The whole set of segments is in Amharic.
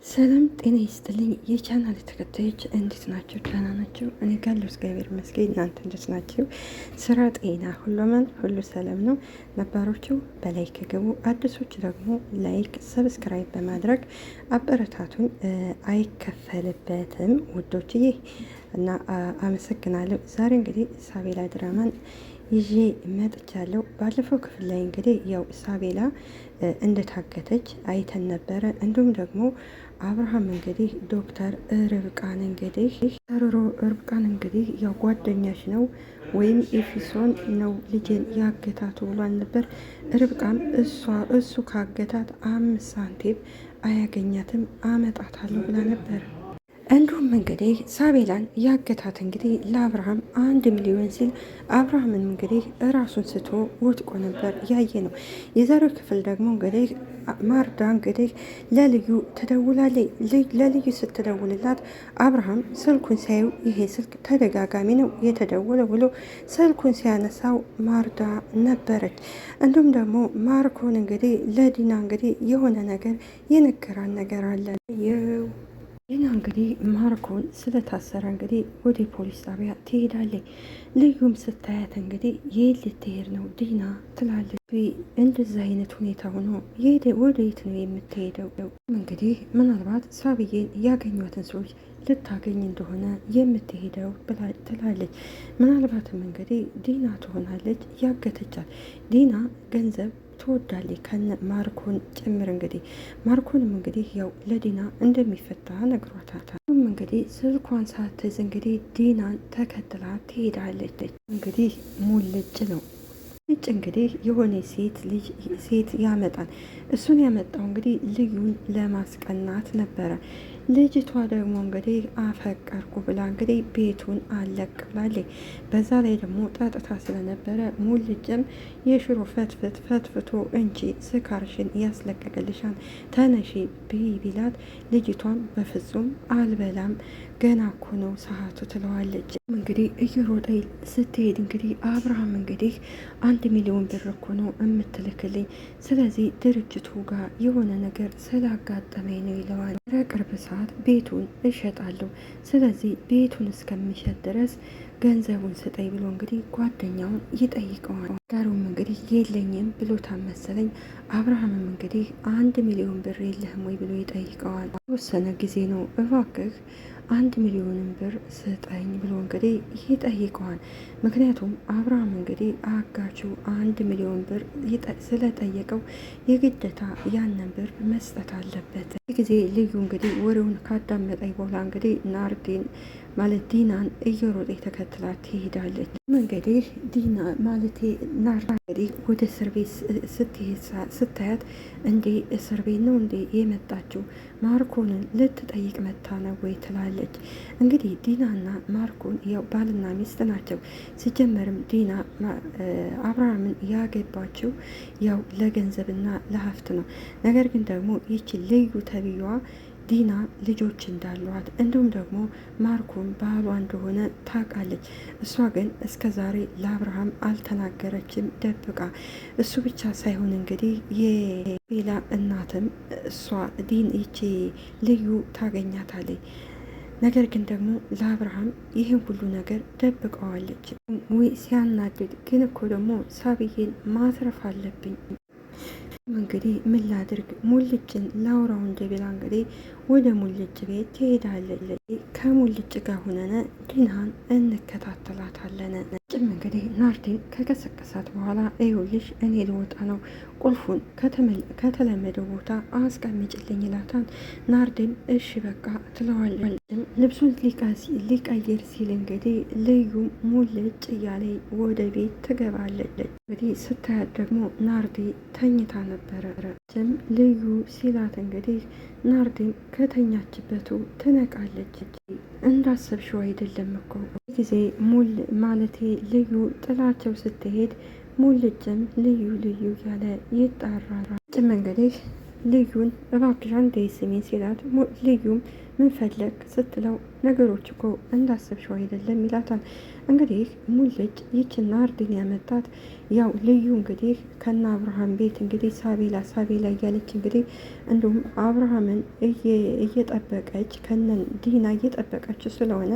ሰላም ጤና ይስጥልኝ የቻናል ተከታዮች እንዴት ናቸው? ደህና ናቸው? እኔ ጋር እግዚአብሔር ይመስገን። እናንተ እንዴት ናቸው? ስራ፣ ጤና ሁሉ ሰላም ነው? ነባሮቹ በላይክ ገቡ፣ አዲሶች ደግሞ ላይክ ሰብስክራይብ በማድረግ አበረታቱን። አይከፈልበትም ውዶችዬ እና አመሰግናለሁ። ዛሬ እንግዲህ ሳቤላ ድራማን ይዤ መጥቻለሁ። ባለፈው ክፍል ላይ እንግዲህ ያው ሳቤላ እንደታገተች አይተን ነበረ። እንዲሁም ደግሞ አብርሃም እንግዲህ ዶክተር ርብቃን እንግዲህ ያው ጓደኛሽ ነው ወይም ኤፊሶን ነው ልጄን ያገታቱ ብሏል ነበር። ርብቃም እሱ ካገታት 5 ሳንቲም አያገኛትም አመጣታለሁ ብላ ነበር። እንዲሁም እንግዲህ ሳቤላን ያገታት እንግዲህ ለአብርሃም 1 ሚሊዮን ሲል አብርሃምን እንግዲህ ራሱን ስቶ ወድቆ ነበር ያየ ነው። የዛሬው ክፍል ደግሞ እንግዲህ ማርዳ እንግዲህ ለልዩ ትደውላለች። ለልዩ ስትደውልላት አብርሃም ስልኩን ሲያዩ ይሄ ስልክ ተደጋጋሚ ነው የተደወለ ብሎ ስልኩን ሲያነሳው ማርዳ ነበረች። እንዲሁም ደግሞ ማርኮን እንግዲህ ለዲና እንግዲህ የሆነ ነገር የነገራን ነገር አለ። ዲና እንግዲህ ማርኮን ስለታሰረ እንግዲህ ወደ ፖሊስ ጣቢያ ትሄዳለች። ልዩም ስታያት እንግዲህ የት ልትሄድ ነው ዲና ትላለች። እንደዚህ አይነት ሁኔታ ሆኖ ወደ የት ነው የምትሄደው? እንግዲህ ምናልባት ሳብዬን ያገኟትን ሰዎች ልታገኝ እንደሆነ የምትሄደው ትላለች። ምናልባትም እንግዲህ ዲና ትሆናለች ያገተቻት። ዲና ገንዘብ ትወዳለች ከነ ማርኮን ጭምር። እንግዲህ ማርኮንም እንግዲህ ያው ለዲና እንደሚፈታ ነግሯታል። እንግዲህ ስልኳን ሳትይዝ እንግዲህ ዲናን ተከትላ ትሄዳለች። እንግዲህ ሙልጭ ነው ልጭ እንግዲህ የሆነ ሴት ያመጣል። እሱን ያመጣው እንግዲህ ልዩን ለማስቀናት ነበረ። ልጅቷ ደግሞ እንግዲህ አፈቀርኩ ብላ እንግዲህ ቤቱን አለቅ ብላለች። በዛ ላይ ደግሞ ጠጥታ ስለነበረ ሙልጭም የሽሮ ፈትፍቶ እንጂ ስካርሽን ያስለቀቅልሻን ተነሺ ብይ ቢላት ልጅቷን በፍጹም አልበላም ገና እኮ ነው ሰዓቱ ትለዋለች። እንግዲህ እየሮጠ ስትሄድ እንግዲህ አብርሃም እንግዲህ 1 ሚሊዮን ብር እኮ ነው የምትልክልኝ፣ ስለዚህ ድርጅቱ ጋር የሆነ ነገር ስላጋጠመኝ ነው ይለዋል። በቅርብ ሰዓት ቤቱን እሸጣለሁ፣ ስለዚህ ቤቱን እስከሚሸጥ ድረስ ገንዘቡን ስጠኝ ብሎ እንግዲህ ጓደኛውን ይጠይቀዋል። ጋሩም እንግዲህ የለኝም ብሎታል መሰለኝ። አብርሃምም እንግዲህ 1 ሚሊዮን ብር የለህም ወይ ብሎ ይጠይቀዋል። የተወሰነ ጊዜ ነው እባክህ 1 ሚሊዮን ብር ስጠኝ ብሎ እንግዲህ ይጠይቀዋል። ምክንያቱም አብርሃም እንግዲህ አጋቹ 1 ሚሊዮን ብር ስለጠየቀው የግዴታ ያንን ብር መስጠት አለበት። ጊዜ ልዩ እንግዲህ ወሬውን ካዳመጠኝ በኋላ እንግዲህ ናርዲን ማለት ዲናን እየሮጠ ተከትላ ትሄዳለች። እንግዲህ ዲና ማለት ናርዲ እንግዲህ ወደ እስር ቤት ስታያት እንዴ እስር ቤት ነው እንዴ የመጣችው? ማርኮንን ልትጠይቅ መታ ነው ወይ ትላለች። እንግዲህ ዲናና ማርኮን ያው ባልና ሚስት ናቸው። ሲጀመርም ዲና አብርሃምን ያገባችው ያው ለገንዘብና ለሀብት ነው። ነገር ግን ደግሞ ይቺ ልዩ ተብዬዋ ዲና ልጆች እንዳሏት እንዲሁም ደግሞ ማርኮን ባሏ እንደሆነ ታውቃለች። እሷ ግን እስከ ዛሬ ለአብርሃም አልተናገረችም ደብቃ። እሱ ብቻ ሳይሆን እንግዲህ የቤላ እናትም እሷ ይቺ ልዩ ታገኛታለች። ነገር ግን ደግሞ ለአብርሃም ይህን ሁሉ ነገር ደብቀዋለች። ሲያናድድ ግን እኮ ደግሞ ሳብዬን ማትረፍ አለብኝ እንግዲህ ምን ላድርግ ሙልጭን ላውራው እንደቢላ እንግዲህ ወደ ሙልጭ ቤት ትሄዳለች። ከሙልጭ ጋር ሆነን ዲናን እንከታተላታለን። ጭም እንግዲህ ናርዲን ከቀሰቀሳት በኋላ ይኸውልሽ እኔ ልወጣ ነው፣ ቁልፉን ከተለመደው ቦታ አስቀምጭልኝ ይላታል። ናርዲን እሺ በቃ ትለዋለች። ልብሱን ሊቀይር ሲል እንግዲህ ልዩ ሙልጭ እያለ ወደ ቤት ትገባለች። እንግዲህ ስታያት ደግሞ ናርዲ ተኝታ ነበረ። ልዩ ሲላት እንግዲህ ናርዲን ከተኛችበቱ ትነቃለች። እንዳሰብሽው አይደለም እኮ ጊዜ ማለቴ ልዩ ጥላቸው ስትሄድ ሙልጭም ልዩ እያለ ይጣራል። ጭም እንግዲህ ልዩን እባክሽ አንዴ ስሜን ሲላት ልዩም ምን ፈለግ ስትለው ነገሮች እኮ እንዳሰብሽው አይደለም ይላታል። እንግዲህ ሙልጭ ይችን ናርዲን ያመጣት ያው ልዩ እንግዲህ ከነ አብርሃም ቤት እንግዲህ ሳቤላ እያለች እንግዲህ እንዲሁም አብርሃምን እየጠበቀች ከነ ዲና እየጠበቀችው ስለሆነ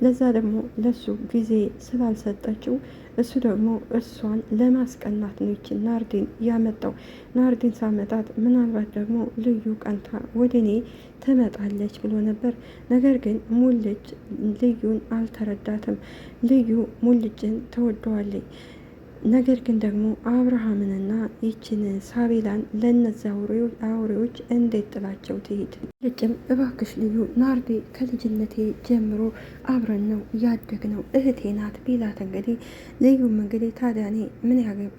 ለዛ ደግሞ ለሱ ጊዜ ስላልሰጠችው እሱ ደግሞ እሷን ለማስቀናት ነው ይችን ናርዲን ያመጣው። ናርዲን ሳመጣት ምናልባት ደግሞ ልዩ ቀንታ ወደ እኔ ትመጣለች ብሎ ነበር። ነገር ግን ሙልጭ ልዩን አልተረዳትም። ልዩ ሙልጭን ተወደዋለች። ነገር ግን ደግሞ አብርሃምንና ይችን ሳቤላን ለነዚያ አውሬዎች እንዴት ጥላቸው ትሄድ? ልጭም እባክሽ ልዩ ናርዲ ከልጅነቴ ጀምሮ አብረን ነው ያደግነው እህቴ ናት ቢላት እንግዲህ ልዩም እንግዲህ ታዲያ እኔ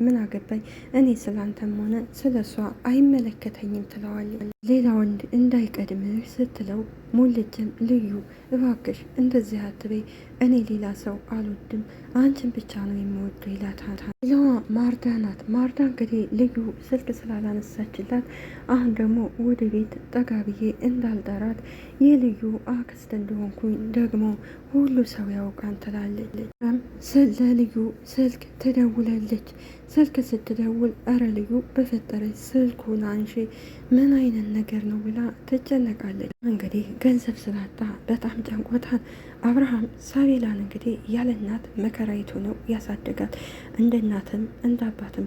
ምን አገባኝ እኔ ስላንተም ሆነ ስለ እሷ አይመለከተኝም ትለዋለች። ሌላ ወንድ እንዳይቀድምህ ስትለው ሙልጭም ልዩ እባክሽ እንደዚህ አትበይ፣ እኔ ሌላ ሰው አልወድም አንቺን ብቻ ነው የምወደው ይላታል። ሌላዋ ማርዳ ናት። ማርዳ እንግዲህ ልዩ ስልክ ስላላነሳችላት አሁን ደግሞ ወደ ቤት ጠጋ ብዬ እንዳልጠራት የልዩ አክስት እንደሆንኩኝ ደግሞ ሁሉ ሰው ያውቃን ትላለች። ለልዩ ስልክ ትደውላለች። ስልክ ስትደውል እረ ልዩ በፈጠረች ስልኩን አንሺ ምን አይነት ነገር ነው ብላ ትጨነቃለች። እንግዲህ ገንዘብ ስላጣ በጣም ጨንቆታል። አብርሃም ሳቤላን እንግዲህ ያለ እናት መከራይቱ ነው ያሳደጋት። እንደ እናትም እንደ አባትም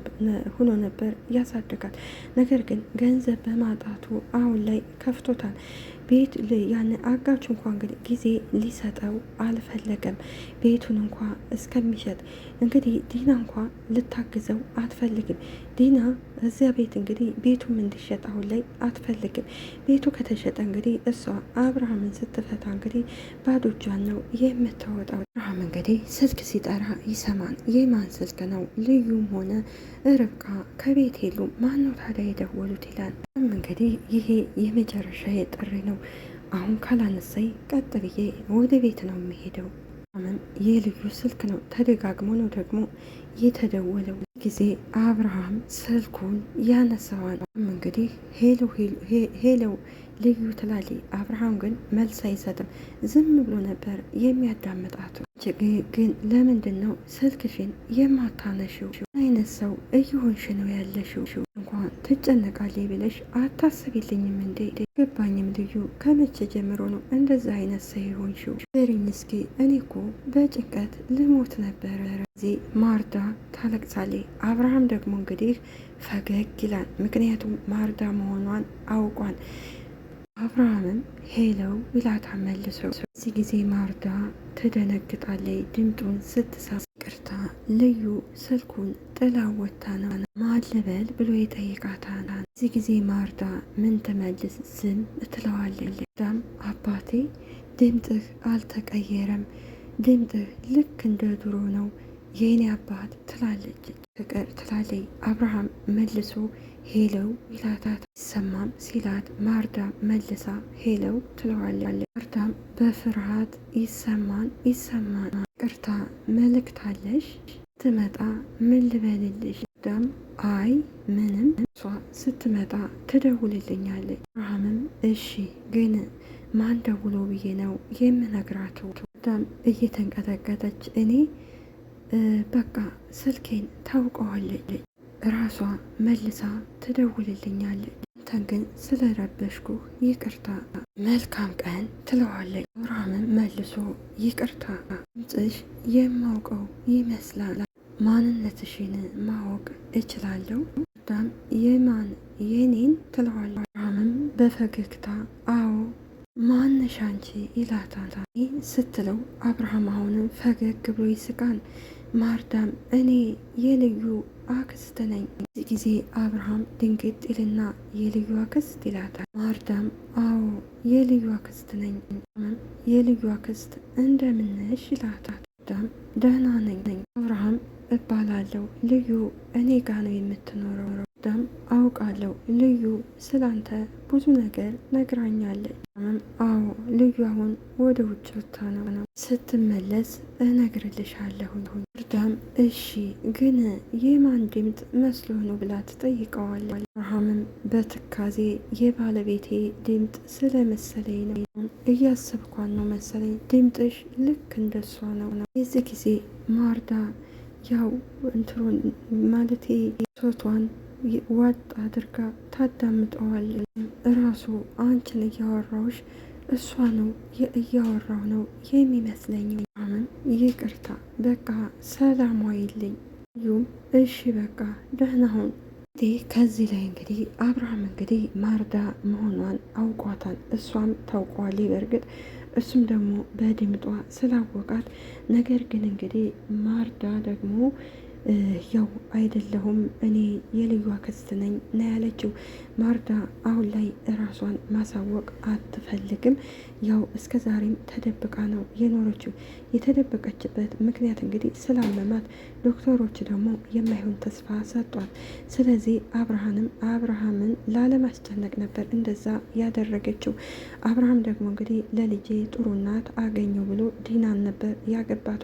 ሆኖ ነበር ያሳደጋት። ነገር ግን ገንዘብ በማጣቱ አሁን ላይ ከፍቶታል። ቤት ያን አጋቹ እንኳ እንግዲህ ጊዜ ሊሰጠው አልፈለገም። ቤቱን እንኳ እስከሚሸጥ እንግዲህ ዲና እንኳ ልታግዘው አትፈልግም። ዲና እዚያ ቤት እንግዲህ ቤቱም እንዲሸጥ አሁን ላይ አትፈልግም። ቤቱ ከተሸጠ እንግዲህ እሷ አብርሃምን ስትፈታ እንግዲህ ባዶ እጇን ነው የምታወጣው። አብርሃም እንግዲህ ስልክ ሲጠራ ይሰማል። የማን ስልክ ነው? ልዩም ሆነ ርብቃ ከቤት የሉም። ማነው ታዲያ የደወሉት ይላል። እንግዲህ ይሄ የመጨረሻ ጥሪ ነው። አሁን ካላነሳይ ቀጥ ብዬ ወደ ቤት ነው የሚሄደው። የልዩ ስልክ ነው። ተደጋግሞ ነው ደግሞ የተደወለው። ጊዜ አብርሃም ስልኩን ያነሳዋል። እንግዲህ ሄሎ ልዩ ትላለች። አብርሃም ግን መልስ አይሰጥም። ዝም ብሎ ነበር የሚያዳምጣት። ግን ለምንድን ነው ስልክሽን የማታነሺው? አይነት ሰው እየሆንሽ ነው ያለሽው? እንኳን ትጨነቃለች ብለሽ አታስቢልኝም እንዴ? ገባኝም ልዩ ከመቼ ጀምሮ ነው እንደዛ አይነት ሰው የሆንሽው? ንገሪኝ እስኪ እኔ እኮ በጭንቀት ልሞት ነበረ። እዚህ ማርዳ ታለቅሳለች። አብርሃም ደግሞ እንግዲህ ፈገግ ይላል። ምክንያቱም ማርዳ መሆኗን አውቋል። አብርሃምም ሄለው ይላታ መልሶ። እዚህ ጊዜ ማርዳ ትደነግጣለች። ድምጡን ስትሰማ ቅርታ ልዩ ስልኩን ጥላ ወጥታ ነው ማልበል ብሎ ይጠይቃታል። እዚህ ጊዜ ማርዳ ምን ትመልስ? ዝም ትለዋለች። ዳም አባቴ ድምጥህ አልተቀየረም፣ ድምጥህ ልክ እንደ ድሮ ነው የኔ አባት ትላለች። ፍቅር ትላለች። አብርሃም መልሶ ሄለው ይላታት። ይሰማም ሲላት ማርዳ መልሳ ሄለው ትለዋለች። ማርዳም በፍርሃት ይሰማን ቅርታ መልእክት አለሽ? ትመጣ ምን ልበልልሽ? ዳም አይ ምንም፣ እሷ ስትመጣ ትደውልልኛለች። አብርሃምም እሺ ግን ማን ደውሎ ብዬ ነው የምነግራቸው? ዳም እየተንቀጠቀጠች እኔ በቃ ስልኬን ታውቀዋለች፣ ራሷ መልሳ ትደውልልኛለች። አንተን ግን ስለረበሽኩ ይቅርታ፣ መልካም ቀን ትለዋለች። አብርሃምም መልሶ ይቅርታ፣ ድምፅሽ የማውቀው ይመስላል፣ ማንነትሽን ማወቅ እችላለሁ? ዳም የማን የኔን ትለዋለች። አብርሃምም በፈገግታ አዎ ማነሽ አንቺ ይላታል። ስትለው አብርሃም አሁንም ፈገግ ብሎ ይስቃል። ማርዳም እኔ የልዩ አክስት ነኝ። እዚህ ጊዜ አብርሃም ድንግጥ ይልና የልዩ አክስት ይላታል። ማርዳም አዎ የልዩ አክስት ነኝ። የልዩ አክስት እንደምነሽ ይላታል። ማርዳም ደህና ነኝ፣ አብርሃም እባላለሁ። ልዩ እኔ ጋ ነው የምትኖረው። ዳም አውቃለሁ፣ ልዩ ስላንተ ብዙ ነገር ነግራኛለች። አዎ ልዩ አሁን ወደ ውጭ ወጥታ ነው፣ ስትመለስ እነግርልሻለሁ። ዳም እሺ ግን የማን ድምፅ መስሎ ነው ብላ ትጠይቀዋለች። አብርሃምም በትካዜ የባለቤቴ ድምፅ ስለመሰለኝ ነው። እያሰብኳን ነው መሰለኝ፣ ድምጥሽ ልክ እንደሷ ነው። የዚህ ጊዜ ማርዳ ያው እንትሮን ማለቴ ሶቷን ዋጥ አድርጋ ታዳምጠዋል። እራሱ አንቺን እያወራውሽ እሷ ነው እያወራው ነው የሚመስለኝ። ይቅርታ በቃ ሰላም ዋይልኝ። እሺ በቃ ደህና ሁን። ከዚህ ላይ እንግዲህ አብርሃም እንግዲህ ማርዳ መሆኗን አውቋታል። እሷም ታውቋል በእርግጥ እሱም ደግሞ በድምጧ ስላወቃት፣ ነገር ግን እንግዲህ ማርዳ ደግሞ ያው አይደለሁም እኔ የልዩ አክስት ነኝ ነው ያለችው። ማርዳ አሁን ላይ ራሷን ማሳወቅ አትፈልግም። ያው እስከ ዛሬም ተደብቃ ነው የኖረችው። የተደበቀችበት ምክንያት እንግዲህ ስላመማት፣ ዶክተሮች ደግሞ የማይሆን ተስፋ ሰጧት። ስለዚህ አብርሃምን ላለማስጨነቅ ነበር እንደዛ ያደረገችው። አብርሃም ደግሞ እንግዲህ ለልጄ ጥሩ እናት አገኘው ብሎ ዲናን ነበር ያገባቱ።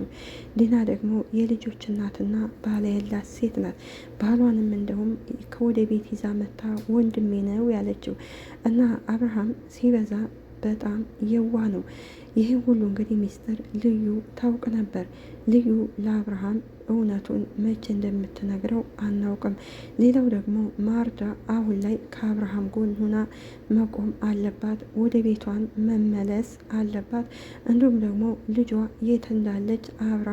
ዲና ደግሞ የልጆች እናትና ባለ ያላት ሴት ናት። ባሏንም እንደውም ከወደ ቤት ይዛ መታ ወንድሜ ነው ያለችው እና አብርሃም ሲበዛ በጣም የዋ ነው። ይህ ሁሉ እንግዲህ ሚስጥር ልዩ ታውቅ ነበር። ልዩ ለአብርሃም እውነቱን መቼ እንደምትነግረው አናውቅም። ሌላው ደግሞ ማርዳ አሁን ላይ ከአብርሃም ጎን ሆና መቆም አለባት። ወደ ቤቷን መመለስ አለባት። እንዲሁም ደግሞ ልጇ የት እንዳለች አብራ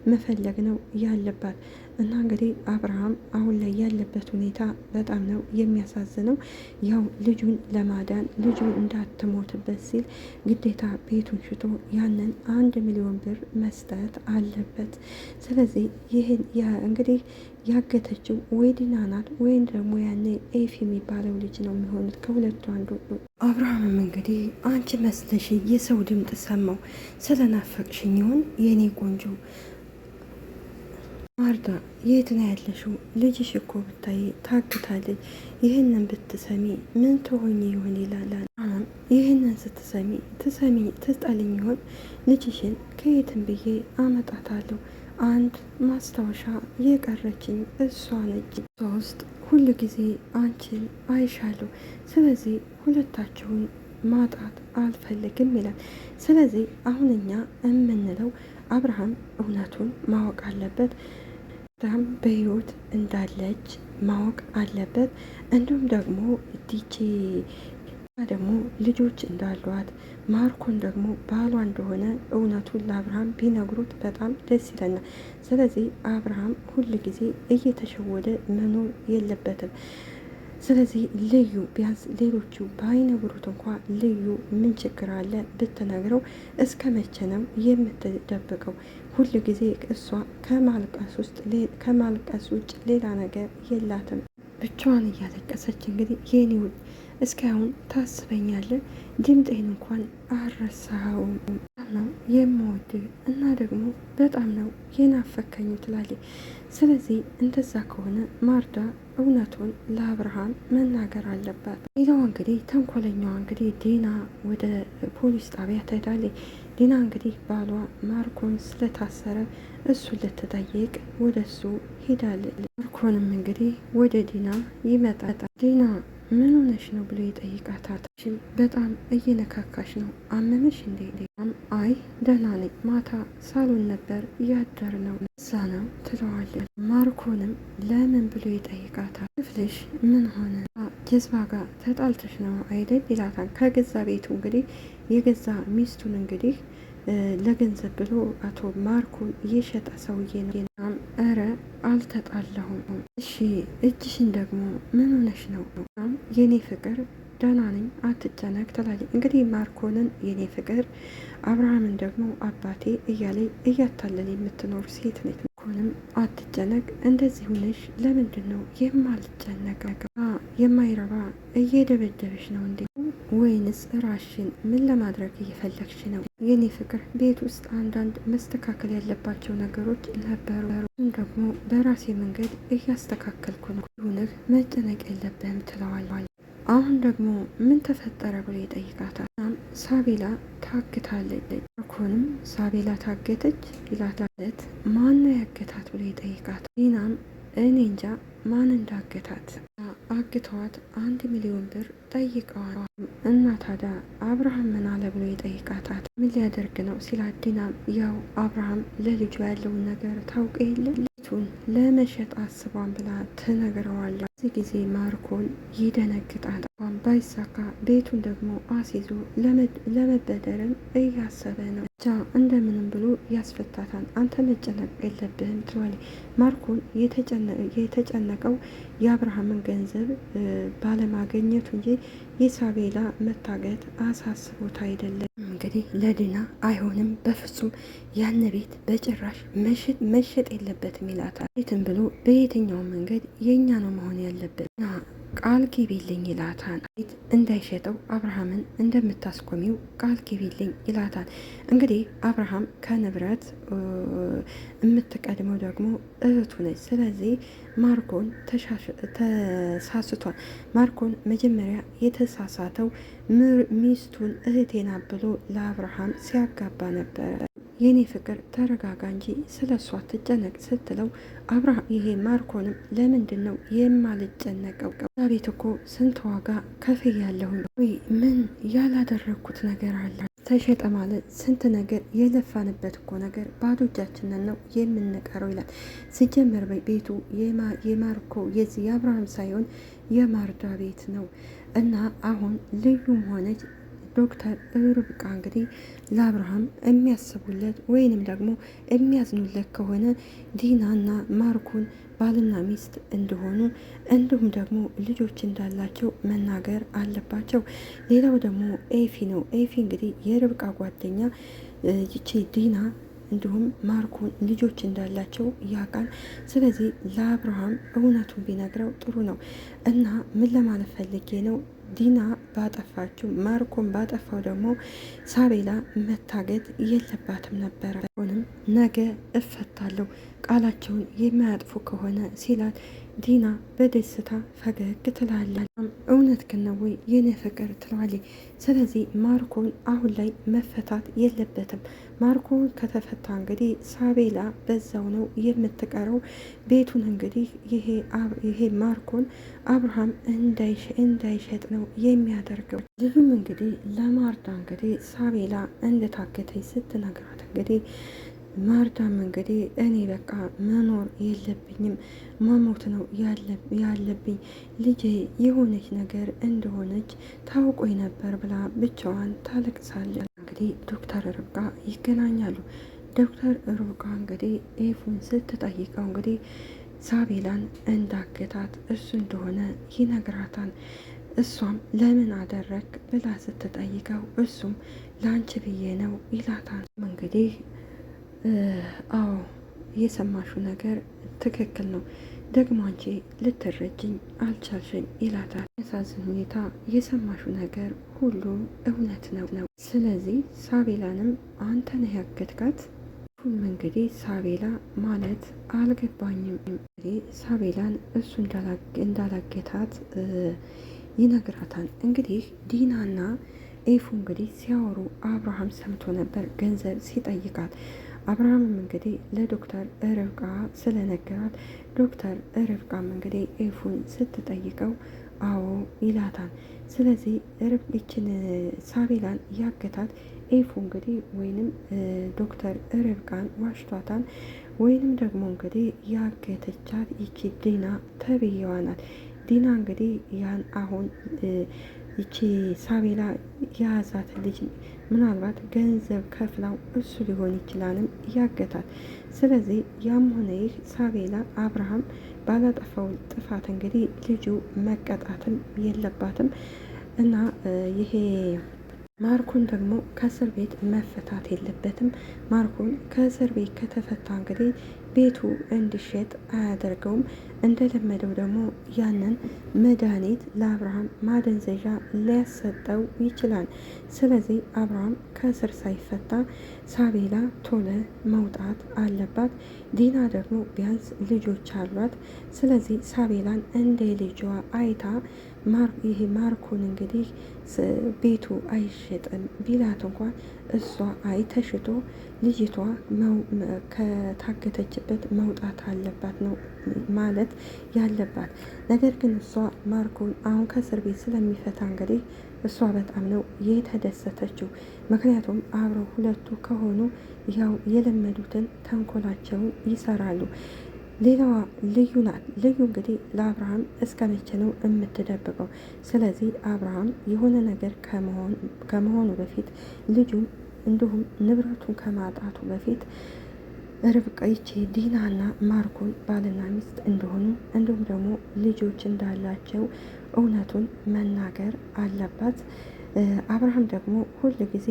መፈለግ ነው ያለባት እና እንግዲህ አብርሃም አሁን ላይ ያለበት ሁኔታ በጣም ነው የሚያሳዝነው። ያው ልጁን ለማዳን ልጁን እንዳትሞትበት ሲል ግዴታ ቤቱን ሽጦ ያንን 1 ሚሊዮን ብር መስጠት አለበት። ስለዚህ ይህን እንግዲህ ያገተችው ወይ ዲና ናት ወይም ደግሞ ያኔ ኤፍ የሚባለው ልጅ ነው የሚሆኑት፣ ከሁለቱ አንዱ። አብርሃምም እንግዲህ አንቺ መስለሽ የሰው ድምፅ ሰማው ስለናፈቅሽኝ ይሆን የኔ ቆንጆ ማርዳ የት ነው ያለሽው? ልጅሽ እኮ ብታይ ታግታለች። ይህንን ብትሰሚ ምን ትሆኚ ይሆን ይላል። ይህንን ስትሰሚ ትጠልኝ ይሆን? ልጅሽን ከየትም ብዬ አመጣታለሁ። አንድ ማስታወሻ የቀረችኝ እሷ ነች። እሷ ውስጥ ሁሉ ጊዜ አንቺን አይሻለሁ። ስለዚህ ሁለታችሁን ማጣት አልፈልግም ይላል። ስለዚህ አሁን እኛ የምንለው አብርሃም እውነቱን ማወቅ አለበት። በጣም በህይወት እንዳለች ማወቅ አለበት። እንዲሁም ደግሞ ዲቼ ደግሞ ልጆች እንዳሏት ማርኮን ደግሞ ባሏ እንደሆነ እውነቱን ለአብርሃም ቢነግሩት በጣም ደስ ይለናል። ስለዚህ አብርሃም ሁል ጊዜ እየተሸወደ መኖር የለበትም። ስለዚህ ልዩ ቢያንስ ሌሎቹ ባይነግሩት እንኳ ልዩ ምን ችግር አለ ብትነግረው? እስከ መቼ ነው የምትደብቀው? ሁሉ ጊዜ እሷ ከማልቀስ ውጭ ሌላ ነገር የላትም። ብቻዋን እያለቀሰች እንግዲህ የኔው እስካሁን ታስበኛለህ፣ ድምጤን እንኳን አልረሳኸውም ነው የምወድ እና ደግሞ በጣም ነው የናፈከኝ ትላለች። ስለዚህ እንደዛ ከሆነ ማርዳ እውነቱን ለአብርሃም መናገር አለባት። ሌላዋ እንግዲህ ተንኮለኛዋ እንግዲህ ዲና ወደ ፖሊስ ጣቢያ ትሄዳለች። ዲና እንግዲህ ባሏ ማርኮን ስለታሰረ እሱን ልትጠይቅ ወደ እሱ ሄዳለች። ማርኮንም እንግዲህ ወደ ዲና ይመጣል። ዲና ምን ሆነሽ ነው ብሎ ይጠይቃታል። በጣም እየነካካሽ ነው፣ አመመሽ እንዴ? አይ ደህና ነኝ፣ ማታ ሳሎን ነበር እያደር ነው እዛ ነው ትለዋለች። ማርኮንም ለምን ብሎ ይጠይቃታል። ክፍልሽ ምን ሆነ? ጀዝባ ጋር ተጣልተሽ ነው አይደል ይላታል። ከገዛ ቤቱ እንግዲህ የገዛ ሚስቱን እንግዲህ ለገንዘብ ብሎ አቶ ማርኮን እየሸጠ ሰውዬ ነው። እረ አልተጣላሁም። እሺ እጅሽን ደግሞ ምን ሆነሽ ነው? የኔ ፍቅር ደህና ነኝ አትጨነቅ ትላለች። እንግዲህ ማርኮንን የኔ ፍቅር፣ አብርሃምን ደግሞ አባቴ እያለ እያታለለ የምትኖር ሴት ነች። ማርኮንም አትጨነቅ፣ እንደዚህ ሆነሽ ለምንድን ነው የማልጨነቀው? የማይረባ እየደበደበሽ ነው እንዴ? ወይንስ ራሽን ምን ለማድረግ እየፈለግሽ ነው? የኔ ፍቅር ቤት ውስጥ አንዳንድ መስተካከል ያለባቸው ነገሮች ነበሩ፣ ደግሞ በራሴ መንገድ እያስተካከልኩ ነው። ይሁንህ መጨነቅ የለብህም ትለዋለች። አሁን ደግሞ ምን ተፈጠረ ብሎ ይጠይቃታል። ሳቤላ ታግታለች። ማርኮንም ሳቤላ ታገተች ይላታለት። ማነው ያገታት ብሎ ይጠይቃታል። ዲናም እኔ እንጃ ማን እንዳገታት። አግተዋት 1 ሚሊዮን ብር ጠይቀዋል። እና ታዲያ አብርሃም ምን አለ ብሎ ይጠይቃታል። ምን ሊያደርግ ነው ሲላት፣ ዲናም ያው አብርሃም ለልጁ ያለውን ነገር ታውቅ የለ ቤቱን ለመሸጥ አስቧን ብላ ትነግረዋለች። በዚህ ጊዜ ማርኮን ይደነግጣል። ባይሳካ ቤቱን ደግሞ አስይዞ ለመበደርም እያሰበ ነው። ብቻ እንደምንም ብሎ ያስፈታታል። አንተ መጨነቅ የለብህም ትሏለች። ማርኮን የተጨነቀው የአብርሃምን ገንዘብ ባለማገኘቱ እንጂ የሳቤላ መታገት አሳስቦት አይደለም። እንግዲህ ለዲና አይሆንም፣ በፍጹም ያን ቤት በጭራሽ መሸጥ የለበትም ይላታል። ቤትም ብሎ በየትኛውም መንገድ የእኛ ነው መሆን ያለበት ቃል ግቢልኝ ይላታል። ቤት እንዳይሸጠው አብርሃምን እንደምታስቆሚው ቃል ግቢልኝ ይላታል። እንግዲህ አብርሃም ከንብረት የምትቀድመው ደግሞ እህቱ ነች። ስለዚህ ማርኮን ተሳስቷል። ማርኮን መጀመሪያ የተሳሳተው ሚስቱን እህቴና ብሎ ለአብርሃም ሲያጋባ ነበረ። የኔ ፍቅር ተረጋጋ እንጂ ስለ እሷ ትጨነቅ ስትለው አብርሃም ይሄ ማርኮንም ለምንድን ነው የማልጨነቀው? ቤት እኮ ስንት ዋጋ ከፍያለሁኝ። ወይ ምን ያላደረግኩት ነገር አለ? ተሸጠ ማለት ስንት ነገር የለፋንበት እኮ ነገር ባዶ እጃችንን ነው የምንቀረው ይላል። ሲጀመር ቤቱ የማርኮ የዚህ የአብርሃም ሳይሆን የማርዳ ቤት ነው እና አሁን ልዩም ሆነች ዶክተር ርብቃ እንግዲህ ለአብርሃም የሚያስቡለት ወይንም ደግሞ የሚያዝኑለት ከሆነ ዲናና ማርኮን ባልና ሚስት እንደሆኑ እንዲሁም ደግሞ ልጆች እንዳላቸው መናገር አለባቸው። ሌላው ደግሞ ኤፊ ነው። ኤፊ እንግዲህ የርብቃ ጓደኛ ይቺ ዲና እንዲሁም ማርኮን ልጆች እንዳላቸው ያውቃል። ስለዚህ ለአብርሃም እውነቱን ቢነግረው ጥሩ ነው እና ምን ለማለት ፈልጌ ነው ዲና ባጠፋችው ማርኮን ባጠፋው ደግሞ ሳቤላ መታገት የለባትም ነበረ። ሆንም ነገ እፈታለሁ ቃላቸውን የማያጥፉ ከሆነ ሲላት ዲና በደስታ ፈገግ ትላለች። እውነት ግን ነው ወይ የኔ ፍቅር ትለዋለች። ስለዚህ ማርኮን አሁን ላይ መፈታት የለበትም። ማርኮን ከተፈታ እንግዲህ ሳቤላ በዛው ነው የምትቀረው። ቤቱን እንግዲህ ይሄ ማርኮን አብርሃም እንዳይሸጥ ነው የሚያደርገው። ልጁም እንግዲህ ለማርታ እንግዲህ ሳቤላ እንደታገተች ስትነግራት እንግዲህ ማርታም እንግዲህ እኔ በቃ መኖር የለብኝም መሞት ነው ያለብኝ ልጄ የሆነች ነገር እንደሆነች ታውቆኝ ነበር ብላ ብቻዋን ታለቅሳለች። እንግዲህ ዶክተር ርብቃ ይገናኛሉ። ዶክተር ርብቃ እንግዲህ ኤፉን ስትጠይቀው እንግዲህ ሳቤላን እንዳገታት እሱ እንደሆነ ይነግራታል። እሷም ለምን አደረግ ብላ ስትጠይቀው እሱም ለአንቺ ብዬ ነው ይላታል። እንግዲህ አዎ የሰማሹ ነገር ትክክል ነው፣ ደግሞ አንቺ ልትረጅኝ አልቻልሽኝ ይላታል። ያሳዝን ሁኔታ የሰማሹ ነገር ሁሉ እውነት ነው። ስለዚህ ሳቤላንም አንተ ነህ ያገትካት? እንግዲህ ሳቤላ ማለት አልገባኝም። እንግዲህ ሳቤላን እሱ እንዳላገታት ይነግራታል። እንግዲህ ዲናና ኤፉ እንግዲህ ሲያወሩ አብርሃም ሰምቶ ነበር ገንዘብ ሲጠይቃት። አብርሃምም እንግዲህ ለዶክተር ርብቃ ስለነገራት ዶክተር ርብቃም እንግዲህ ኤፉን ስትጠይቀው አዎ ይላታል። ስለዚህ ይችን ሳቤላን ያገታት ኤፉ እንግዲህ ወይንም ዶክተር ርብቃን ዋሽቷታል። ወይንም ደግሞ እንግዲህ ያገተቻት ይቺ ዲና ተብዬዋ ናት። ዲና እንግዲህ ያን አሁን ይቺ ሳቤላ የያዛት ልጅ ምናልባት ገንዘብ ከፍላው እሱ ሊሆን ይችላልም ያገታት። ስለዚህ ያም ሆነ ይህ ሳቤላ አብርሃም ባላጠፋው ጥፋት እንግዲህ ልጁ መቀጣትም የለባትም እና ይሄ ማርኮን ደግሞ ከእስር ቤት መፈታት የለበትም። ማርኮን ከእስር ቤት ከተፈታ እንግዲህ ቤቱ እንዲሸጥ አያደርገውም። እንደለመደው ደግሞ ያንን መድኃኒት ለአብርሃም ማደንዘዣ ሊያሰጠው ይችላል። ስለዚህ አብርሃም ከእስር ሳይፈታ ሳቤላ ቶሎ መውጣት አለባት። ዲና ደግሞ ቢያንስ ልጆች አሏት። ስለዚህ ሳቤላን እንደ ልጇ አይታ ይሄ ማርኮን እንግዲህ ቤቱ አይሸጥም ቢላት እንኳን እሷ አይተሽቶ ልጅቷ ከታገተችበት ካለበት መውጣት አለባት ነው ማለት ያለባት። ነገር ግን እሷ ማርኮን አሁን ከእስር ቤት ስለሚፈታ እንግዲህ እሷ በጣም ነው የተደሰተችው። ምክንያቱም አብረው ሁለቱ ከሆኑ ያው የለመዱትን ተንኮላቸውን ይሰራሉ። ሌላዋ ልዩ ናት። ልዩ እንግዲህ ለአብርሃም እስከ መቼ ነው የምትደብቀው? ስለዚህ አብርሃም የሆነ ነገር ከመሆኑ በፊት ልጁን እንዲሁም ንብረቱን ከማጣቱ በፊት ርብቃ ይቺ ዲናና ማርኮን ባልና ሚስት እንደሆኑ እንዲሁም ደግሞ ልጆች እንዳላቸው እውነቱን መናገር አለባት። አብርሃም ደግሞ ሁል ጊዜ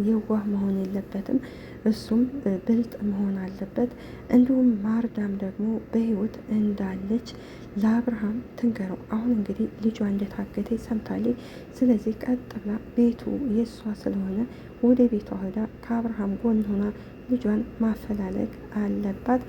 የዋህ መሆን የለበትም። እሱም ብልጥ መሆን አለበት። እንዲሁም ማርዳም ደግሞ በህይወት እንዳለች ለአብርሃም ትንገረው። አሁን እንግዲህ ልጇ እንደታገተ ሰምታለች። ስለዚህ ቀጥ ብላ ቤቱ የእሷ ስለሆነ ወደ ቤቷ ሄዳ ከአብርሃም ጎን ሆና ልጇን ማፈላለግ አለባት።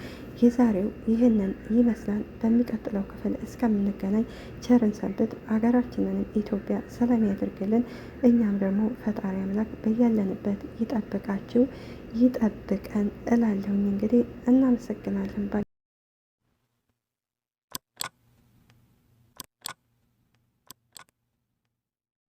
የዛሬው ይህንን ይመስላል። በሚቀጥለው ክፍል እስከምንገናኝ ቸርን ሰንብት። አገራችንንም ኢትዮጵያ ሰላም ያደርግልን። እኛም ደግሞ ፈጣሪ አምላክ በያለንበት ይጠብቃችሁ ይጠብቀን እላለሁኝ። እንግዲህ እናመሰግናለን።